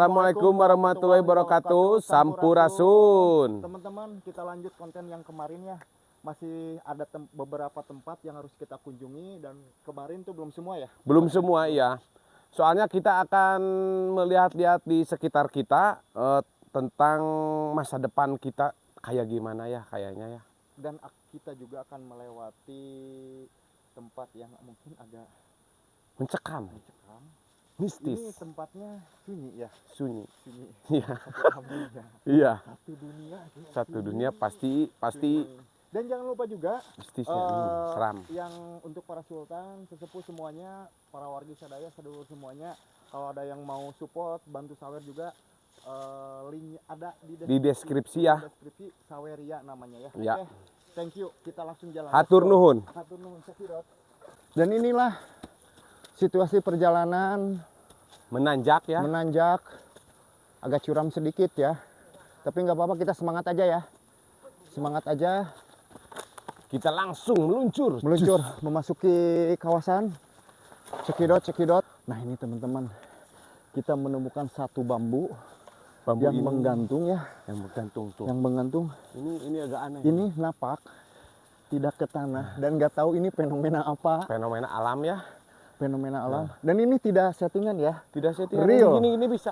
Assalamualaikum warahmatullahi wabarakatuh. Sampurasun. Teman-teman, kita lanjut konten yang kemarin ya. Masih ada beberapa tempat yang harus kita kunjungi dan kemarin tuh belum semua ya. Belum semua ya. Soalnya kita akan melihat-lihat di sekitar kita tentang masa depan kita kayak gimana ya kayaknya ya. Dan kita juga akan melewati tempat yang mungkin agak Mencekam. Mistis. Ini tempatnya sunyi ya. Sunyi. Sunyi. Iya. Iya. Iya. Satu dunia. pasti. Dan jangan lupa juga Mistisnya seram. yang untuk para sultan, sesepuh semuanya, para wargi sadaya, sedulur semuanya, kalau ada yang mau support, bantu sawer juga, link ada di deskripsi ya. Deskripsi Saweria namanya ya. Ya. Oke, thank you. Kita langsung jalan. Hatur nuhun. Hatur nuhun, cekidot. Dan inilah situasi perjalanan Menanjak ya. menanjak, agak curam sedikit ya. Tapi nggak apa-apa, kita semangat aja ya. Semangat aja. Kita langsung meluncur Memasuki kawasan cekidot. Nah ini teman-teman, kita menemukan satu bambu yang ini menggantung ya, yang menggantung tuh. yang menggantung. Ini agak aneh. Ini napak tidak ke tanah dan nggak tahu ini fenomena apa. Fenomena alam ya. Fenomena alam. Dan ini tidak settingan ya. Tidak settingan. Real. Gini bisa.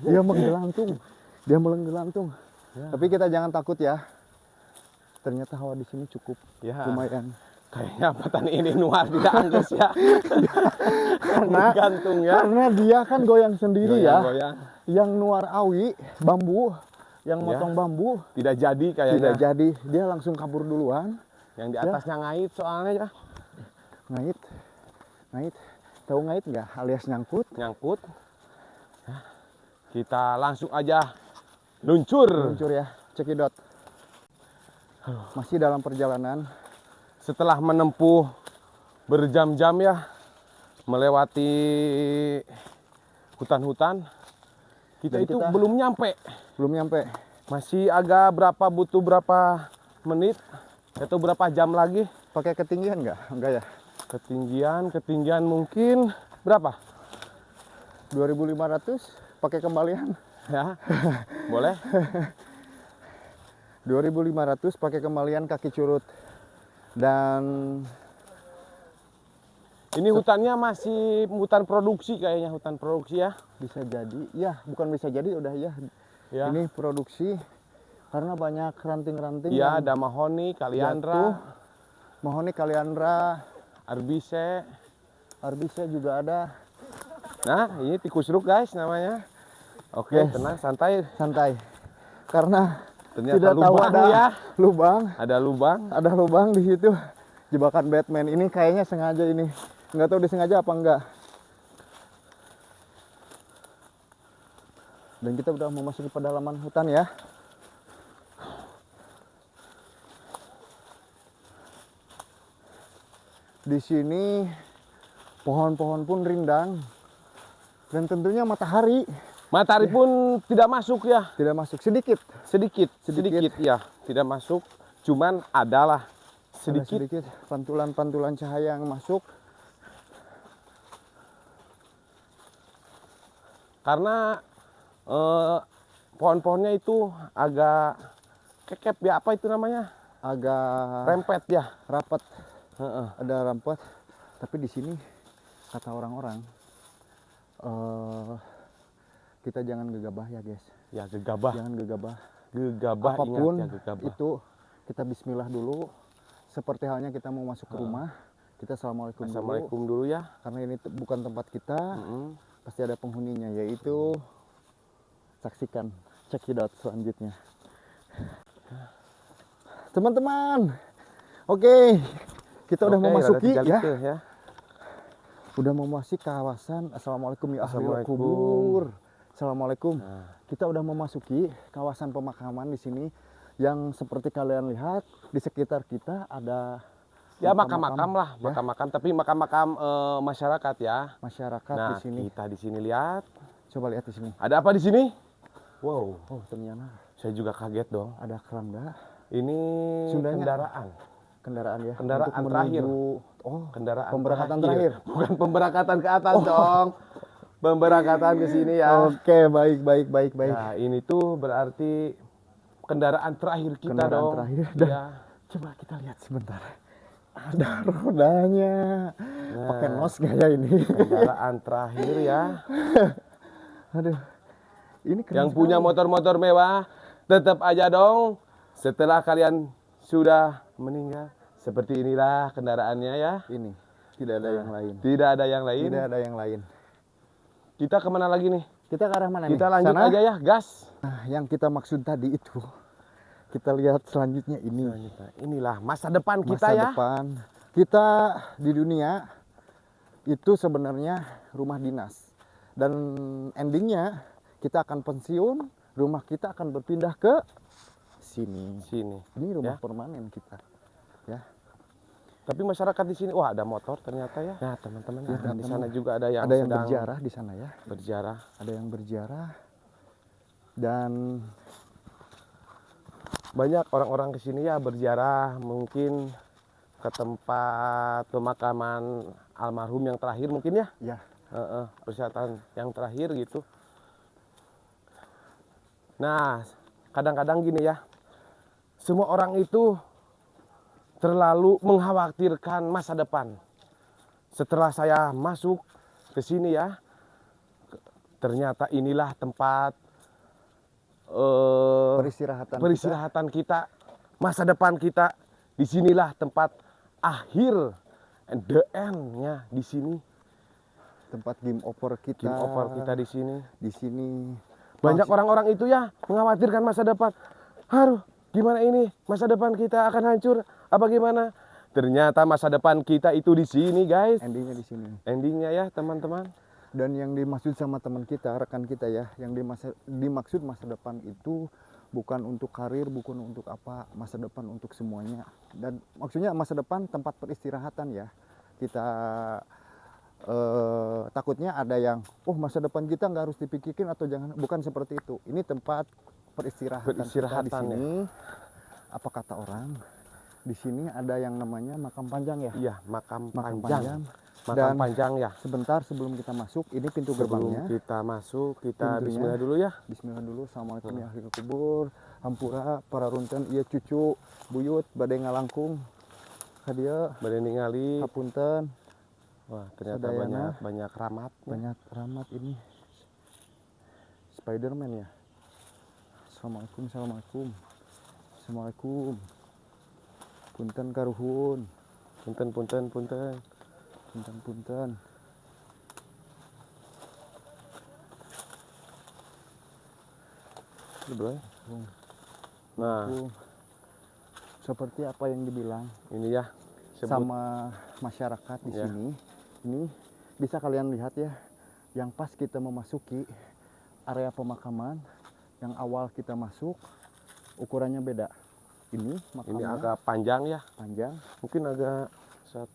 Dia menggelantung. Ya. Tapi kita jangan takut ya. Ternyata hawa di sini cukup Ya. lumayan. Kayaknya petani ini nuar tidak angges ya. Gantung ya. Karena dia kan goyang sendiri ya. Goyang. Yang nuar awi, bambu, yang Ya. motong bambu Tidak jadi kayaknya. tidak jadi. Dia langsung kabur duluan. Yang di atasnya ngait soalnya ya. Ngait. Tahu ngait nggak? Alias nyangkut. Nyangkut. Ya. Kita langsung aja luncur ya, cekidot. Masih dalam perjalanan. setelah menempuh berjam-jam ya melewati hutan-hutan. Kita belum nyampe. Masih agak butuh berapa menit atau berapa jam lagi. Pakai ketinggian nggak? Enggak ya. Ketinggian mungkin berapa? 2.500 pakai kembalian. Ya. Boleh? 2.500 pakai kembalian kaki curut. Dan ini hutannya masih hutan produksi kayaknya, hutan produksi ya. bisa jadi, ya bukan bisa jadi, udah ya. Ya. Ini produksi karena banyak ranting-ranting. Iya, ada mahoni, kaliandra, arbise juga ada. Nah, ini tikus ruk guys namanya. Oke, Yes. tenang, Santai. Karena ternyata tidak tahu lubang ada ya. Ada lubang. Ada lubang di situ. Jebakan Batman ini kayaknya sengaja ini. Nggak tahu disengaja apa enggak. Dan kita udah memasuki pedalaman hutan ya. Di sini pohon-pohon pun rindang dan tentunya matahari Pun tidak masuk ya. tidak masuk, sedikit Ya, tidak masuk. Cuman adalah Ada sedikit. pantulan-pantulan cahaya yang masuk. Karena pohon-pohonnya itu agak kekep ya, apa itu namanya? Agak Rempet ya. rapat. Ada rapat. Tapi di sini kata orang-orang kita jangan gegabah ya guys. Ya, gegabah. Jangan gegabah. Apapun Apapun ingat ya, gegabah. itu kita bismillah dulu. Seperti halnya kita mau masuk ke rumah, kita assalamualaikum dulu ya. Karena ini bukan tempat kita. Pasti ada penghuninya, yaitu saksikan cekidot selanjutnya. Teman-teman, oke, kita udah memasuki ya. Udah memasuki kawasan. Assalamualaikum ya ahlul kubur. Assalamualaikum. Kita udah memasuki kawasan pemakaman di sini yang seperti kalian lihat di sekitar kita ada ya makam-makam lah, makam-makam, tapi makam-makam masyarakat ya. Masyarakat Nah, di sini. kita di sini lihat. Coba lihat di sini. Ada apa di sini? Wow. Oh, ternyata Saya juga kaget dong. ada keranda. Ini Sundanya kendaraan. kendaraan ya. Kendaraan untuk terakhir. Oh, Kendaraan pemberangkatan terakhir. Bukan pemberangkatan ke atas dong. Pemberangkatan ke sini ya. Oke, baik. Nah, ini tuh berarti kendaraan terakhir kita Kendaraan dong. terakhir. Dan Iya. coba kita lihat sebentar. Ada rodanya. Nah, Pakai nos nggak ya ini? kendaraan terakhir ya. Aduh. Ini keren Yang punya sekali. motor-motor mewah, tetap aja dong. Setelah kalian sudah meninggal, seperti inilah kendaraannya ya. Ini tidak ada yang lain. Tidak ada yang lain. Tidak ada yang lain. Kita kemana lagi nih? Kita ke arah mana nih? Kita lanjut Sana? aja ya, gas. Nah, yang kita maksud tadi itu, kita lihat selanjutnya ini. Inilah masa depan kita Masa ya. depan kita di dunia itu sebenarnya rumah dinas. Dan endingnya kita akan pensiun, rumah kita akan berpindah ke sini. Sini. Ini rumah Ya. permanen kita. Ya. Tapi masyarakat di sini, wah ada motor ternyata ya. Nah teman-teman, Ya, di teman-teman. sana juga ada yang Ada yang sedang berziarah di sana ya. berziarah. Ada yang berziarah. Dan Banyak orang-orang ke sini ya berziarah, mungkin ke tempat pemakaman almarhum yang terakhir mungkin ya. ya, Persyaratan yang terakhir gitu. Nah, kadang-kadang gini ya, semua orang itu terlalu mengkhawatirkan masa depan. Setelah saya masuk ke sini ya, ternyata inilah tempat peristirahatan kita, masa depan kita. Disinilah tempat akhir and the end-nya di sini. tempat game over kita. Game over kita di sini. Di sini. Banyak orang-orang itu ya mengkhawatirkan masa depan. Aduh, gimana ini? Masa depan kita akan hancur apa gimana? Ternyata masa depan kita itu di sini, guys. Endingnya di sini. Endingnya ya, teman-teman. Dan yang dimaksud sama teman kita, rekan kita ya, yang dimaksud masa depan itu bukan untuk karir, bukan untuk apa, masa depan untuk semuanya. Dan maksudnya masa depan tempat peristirahatan ya. Kita takutnya ada yang, masa depan kita nggak harus dipikirkan atau jangan, bukan seperti itu. Ini tempat peristirahatan kita di sini. Apa kata orang? Di sini ada yang namanya makam panjang ya. Iya, makam Makam panjang. Makam Dan panjang ya. sebentar sebelum kita masuk, ini pintu Sebelum gerbangnya. kita masuk, kita Pintunya. bismillah dulu ya. Bismillah dulu. Assalamualaikum ya ahli kubur, hampura para runten iya cucu buyut badai ngalangkung kadia Bade ningali. hapunten. Wah, ternyata Sadayana. banyak ramat. Banyak rahmat ini. Spiderman ya. Assalamualaikum. Punten karuhun. Punten. Punten. Nah, Seperti apa yang dibilang ini ya. sama masyarakat di Ya. sini. Ini bisa kalian lihat ya, yang pas kita memasuki area pemakaman, yang awal kita masuk ukurannya beda. Ini Ini makamnya agak panjang ya. panjang Mungkin agak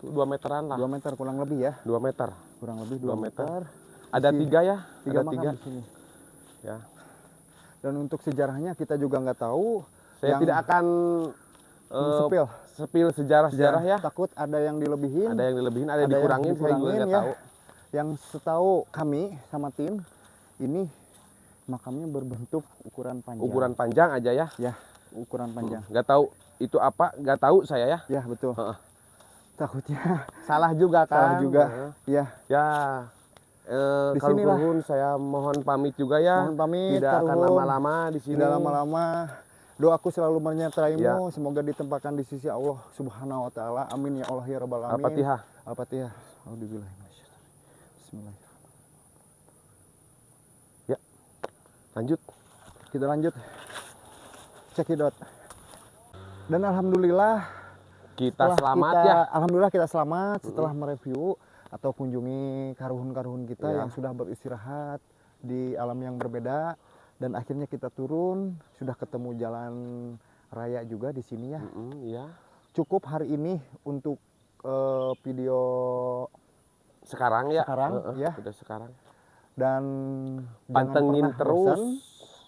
2 meteran lah. 2 meter kurang lebih ya, 2 meter. kurang lebih 2 2 meter. meter. Ada Isi 3 ya. Tiga Ada makam 3. di sini. Ya. Dan untuk sejarahnya kita juga nggak tahu. Saya Yang tidak akan sepil sejarah-sejarah ya. Takut ada yang dilebihin, Ada yang dilebihin, ada yang ada dikurangin, yang saya juga nggak ya. tahu. Yang setahu kami sama tim ini makamnya berbentuk ukuran panjang. Ukuran panjang aja ya. Ya, ukuran panjang. Nggak tahu itu apa, nggak tahu saya ya. Ya betul. Heeh. Takutnya Salah juga kan. salah juga. Heeh. Ya, Ya. Di Kalau sinilah. Kuhun, saya mohon pamit juga ya. mohon pamit. Tidak akan Karuhun. lama-lama di sini. Tidak lama-lama. Doaku selalu menyertaimu. Ya. Semoga ditempatkan di sisi Allah Subhanahu wa taala. Amin ya Allah ya rabbal alamin. Al-Fatihah. Al-Fatihah. Auzubillahi minasyaitonir. Bismillahirrahmanirrahim. Lanjut. Kita lanjut. Cekidot. Dan alhamdulillah Kita setelah selamat kita- ya. Alhamdulillah kita selamat setelah mereview atau kunjungi karuhun-karuhun kita Ya. yang sudah beristirahat di alam yang berbeda, dan akhirnya kita turun, sudah ketemu jalan raya juga di sini ya. Iya. Cukup hari ini untuk video Sekarang ya. Sekarang, ya. Udah sekarang. dan Pantengin jangan pernah terus bosan,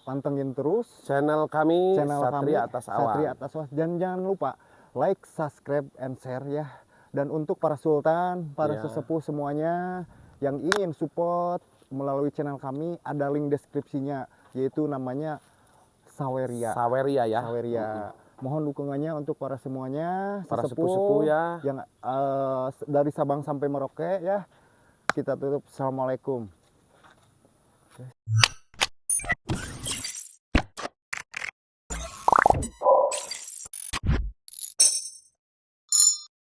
pantengin terus channel kami channel Satria kami Atas Awan. Satria Atas Awan. Dan jangan lupa like, subscribe, and share ya. Dan untuk para sultan, para Ya. sesepuh semuanya yang ingin support melalui channel kami, ada link deskripsinya, yaitu namanya Saweria. Saweria ya. Saweria. Mohon dukungannya untuk para semuanya, Para sepuh-sepuh ya. yang dari Sabang sampai Merauke ya. Kita tutup. Assalamualaikum.